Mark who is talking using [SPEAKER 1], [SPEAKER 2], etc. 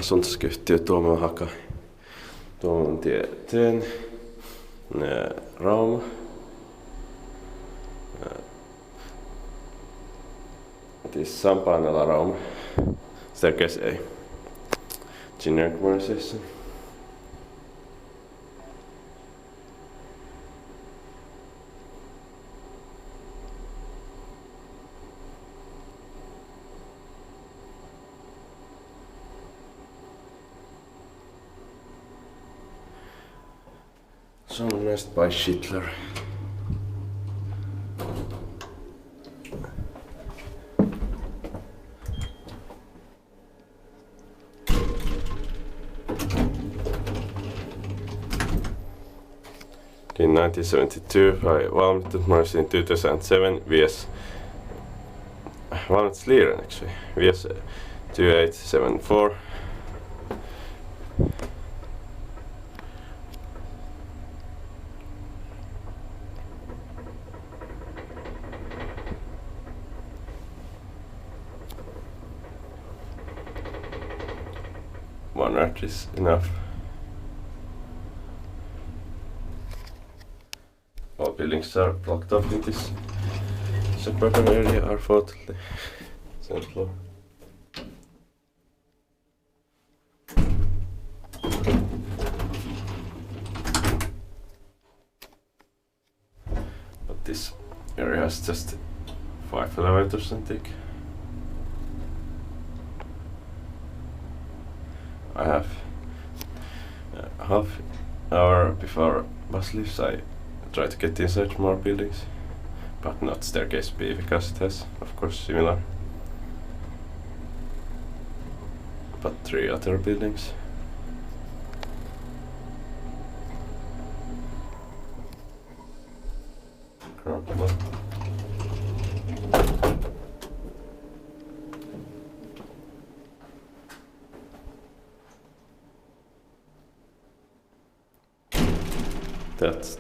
[SPEAKER 1] asuntoskyhtiö Tuomolantie 10, Rauma. It is Sampaanala, Rauma. Staircase A. Generic modernization. Modernized by Schindler. In 1972 by ValmetSchlieren in 2007 vs. ValmetSchlieren actually vs. 2874. One arch is enough. All buildings are blocked off in this suburban area are fortunately central. But this area has just 5 elevators, I think. I have half hour before bus leaves. I try to get inside more buildings, but not staircase B because it has, of course, similar, but 3 other buildings. That's